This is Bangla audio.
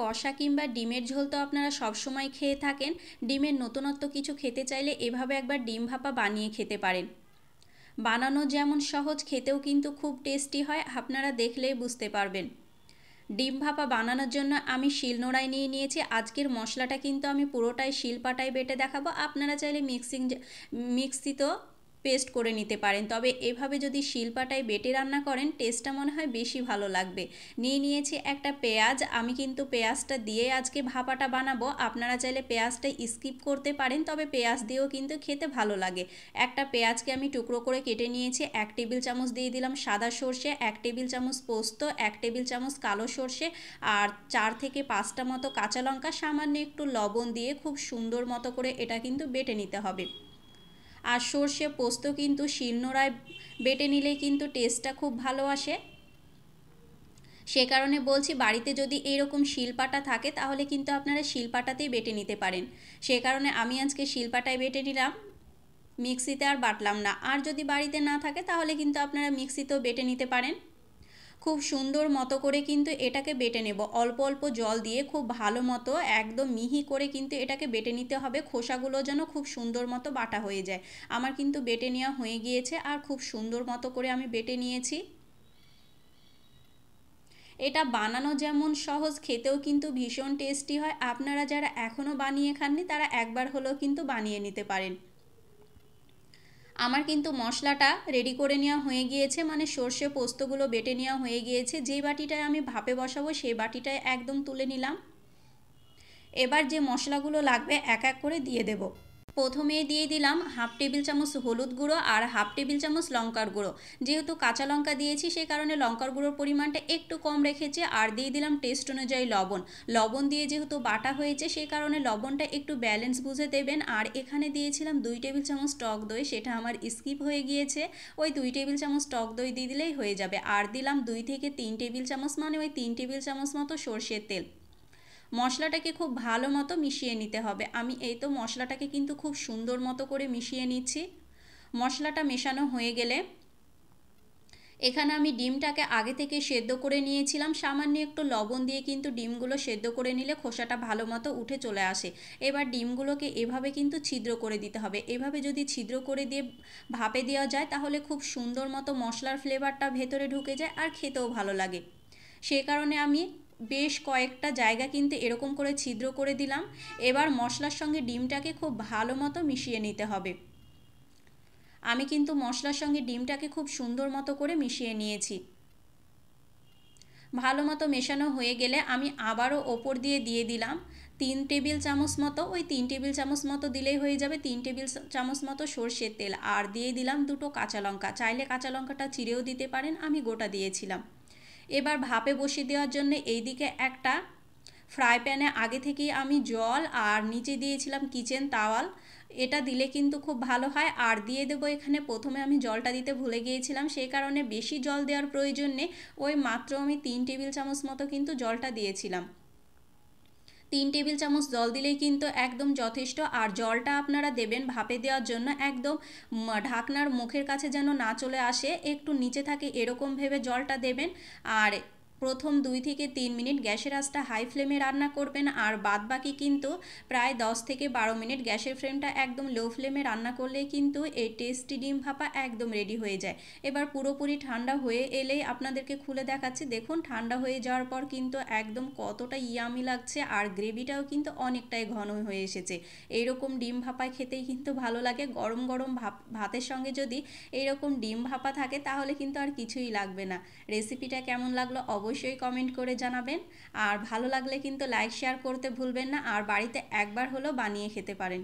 কষা কিংবা ডিমের ঝোল তো আপনারা সবসময় খেয়ে থাকেন। ডিমের নতুনত্ব কিছু খেতে চাইলে এভাবে একবার ডিম ভাপা বানিয়ে খেতে পারেন। বানানো যেমন সহজ, খেতেও কিন্তু খুব টেস্টি হয়, আপনারা দেখলেই বুঝতে পারবেন। ডিম ভাপা বানানোর জন্য আমি শিলনোড়ায় নিয়ে নিয়েছি। আজকের মশলাটা কিন্তু আমি পুরোটাই শিলপাটায় বেটে দেখাবো। আপনারা চাইলে মিক্সিতেও পেস্ট করে নিতে পারেন, তবে এভাবে যদি শিলপাটায় বেটে রান্না করেন টেস্টটা মনে হয় বেশি ভালো লাগবে। নিয়ে নিয়েছি একটা পেঁয়াজ, আমি কিন্তু পেঁয়াজটা দিয়ে আজকে ভাপাটা বানাবো। আপনারা চাইলে পেঁয়াজটা স্কিপ করতে পারেন, তবে পেঁয়াজ দিয়েও কিন্তু খেতে ভালো লাগে। একটা পেঁয়াজকে আমি টুকরো করে কেটে নিয়েছি। 1 টেবিল চামচ দিয়ে দিলাম সাদা সর্ষে, 1 টেবিল চামচ পোস্ত, 1 টেবিল চামচ কালো সর্ষে আর 4 থেকে 5টা মতো কাঁচা লঙ্কা, সামান্য একটু লবণ দিয়ে খুব সুন্দর মতো করে এটা কিন্তু বেটে নিতে হবে। আর সর্ষে পোস্ত কিন্তু শিলনোড়ায় বেটে নিলেই কিন্তু টেস্টটা খুব ভালো আসে। সে কারণে বলছি, বাড়িতে যদি এইরকম শিলপাটা থাকে তাহলে কিন্তু আপনারা শিলপাটাতেই বেটে নিতে পারেন। সে কারণে আমি আজকে শিলপাটায় বেটে নিলাম, মিক্সিতে আর বাটলাম না। আর যদি বাড়িতে না থাকে তাহলে কিন্তু আপনারা মিক্সিতেও বেটে নিতে পারেন। খুব সুন্দর মতো করে কিন্তু এটাকে বেটে নেব, অল্প অল্প জল দিয়ে খুব ভালো মতো একদম মিহি করে কিন্তু এটাকে বেটে নিতে হবে। খোসাগুলো যেন খুব সুন্দর মতো বাটা হয়ে যায়। আমার কিন্তু বেটে নেওয়া হয়ে গিয়েছে আর খুব সুন্দর মতো করে আমি বেটে নিয়েছি। এটা বানানো যেমন সহজ, খেতেও কিন্তু ভীষণ টেস্টি হয়। আপনারা যারা এখনও বানিয়ে খাননি তারা একবার হলেও কিন্তু বানিয়ে নিতে পারেন। আমার কিন্তু মশলাটা রেডি করে নেওয়া হয়ে গিয়েছে, মানে সর্ষে পোস্তগুলো বেটে নেওয়া হয়ে গিয়েছে। যেই বাটিটায় আমি ভাপে বসাবো সেই বাটিটায় একদম তুলে নিলাম। এবার যে মশলাগুলো লাগবে এক এক করে দিয়ে দেব। প্রথমে দিয়ে দিলাম 1/2 টেবিল চামচ হলুদ গুঁড়ো আর 1/2 টেবিল চামচ লঙ্কার গুঁড়ো। যেহেতু কাঁচা লঙ্কা দিয়েছি সেই কারণে লঙ্কার গুঁড়োর পরিমাণটা একটু কম রেখেছি। আর দিয়ে দিলাম টেস্ট অনুযায়ী লবণ। লবণ দিয়ে যেহেতু বাটা হয়েছে সেই কারণে লবণটা একটু ব্যালেন্স বুঝে দেবেন। আর এখানে দিয়েছিলাম 2 টেবিল চামচ টক দই, সেটা আমার স্কিপ হয়ে গিয়েছে। ওই 2 টেবিল চামচ টক দই দিয়ে দিলেই হয়ে যাবে। আর দিলাম 2 থেকে 3 টেবিল চামচ, মানে ওই 3 টেবিল চামচ মতো সরষের তেল। মশলাটাকে খুব ভালো মতো মিশিয়ে নিতে হবে। আমি এই তো মশলাটাকে কিন্তু খুব সুন্দর মতো করে মিশিয়ে নিচ্ছি। মশলাটা মেশানো হয়ে গেলে এখানে আমি ডিমটাকে আগে থেকে সেদ্ধ করে নিয়েছিলাম। সামান্য একটু লবণ দিয়ে কিন্তু ডিমগুলো সেদ্ধ করে নিলে খোসাটা ভালো মতো উঠে চলে আসে। এবার ডিমগুলোকে এভাবে কিন্তু ছিদ্র করে দিতে হবে। এভাবে যদি ছিদ্র করে দিয়ে ভাপে দেওয়া যায় তাহলে খুব সুন্দর মতো মশলার ফ্লেভারটা ভেতরে ঢুকে যায় আর খেতেও ভালো লাগে। সে কারণে আমি বেশ কয়েকটা জায়গা কিন্তু এরকম করে ছিদ্র করে দিলাম। এবার মশলার সঙ্গে ডিমটাকে খুব ভালো মতো মিশিয়ে নিতে হবে। আমি কিন্তু মশলার সঙ্গে ডিমটাকে খুব সুন্দর মতো করে মিশিয়ে নিয়েছি। ভালো মতো মেশানো হয়ে গেলে আমি আবারও ওপর দিয়ে দিলাম 3 টেবিল চামচ মতো, ওই 3 টেবিল চামচ মতো দিলেই হয়ে যাবে, 3 টেবিল চামচ মতো সরষের তেল। আর দিয়ে দিলাম 2টো কাঁচা লঙ্কা, চাইলে কাঁচা লঙ্কাটা চিড়েও দিতে পারেন, আমি গোটা দিয়েছিলাম। এবার ভাপে বসিয়ে দেওয়ার জন্য এইদিকে একটা ফ্রাই প্যানে আগে থেকেই আমি জল আর নিচে দিয়েছিলাম কিচেন তাওয়াল, এটা দিলে কিন্তু খুব ভালো হয়। আর দিয়ে দেবো এখানে, প্রথমে আমি জলটা দিতে ভুলে গিয়েছিলাম সেই কারণে বেশি জল দেওয়ার প্রয়োজন নেই। ওই মাত্র আমি 3 টেবিল চামচ মতো কিন্তু জলটা দিয়েছিলাম। 3 টেবিল চামচ জল দিলেই কিন্তু একদম যথেষ্ট। আর জলটা আপনারা দেবেন ভাপে দেওয়ার জন্য একদম ঢাকনার মুখের কাছে যেন না চলে আসে, একটু নিচে থাকে এরকম ভেবে জলটা দেবেন। আর প্রথম 2 থেকে 3 মিনিট গ্যাসের আঁচটা হাই ফ্লেমে রান্না করবেন। আর বাদ বাকি কিন্তু প্রায় 10 থেকে 12 মিনিট গ্যাসের ফ্লেমটা একদম লো ফ্লেমে রান্না করলেই কিন্তু এই টেস্টি ডিম ভাপা একদম রেডি হয়ে যায়। এবার পুরোপুরি ঠান্ডা হয়ে এলেই আপনাদেরকে খুলে দেখাচ্ছি। দেখুন ঠান্ডা হয়ে যাওয়ার পর কিন্তু একদম কতটা ইয়ামি লাগছে, আর গ্রেভিটাও কিন্তু অনেকটাই ঘন হয়ে এসেছে। এইরকম ডিম ভাপায় খেতেই কিন্তু ভালো লাগে। গরম গরম ভাতের সঙ্গে যদি এইরকম ডিম ভাপা থাকে তাহলে কিন্তু আর কিছুই লাগবে না। রেসিপিটা কেমন লাগলো অবশ্যই কমেন্ট করে জানাবেন। আর ভালো লাগলে কিন্তু লাইক শেয়ার করতে ভুলবেন না। আর বাড়িতে একবার হলেও বানিয়ে খেতে পারেন।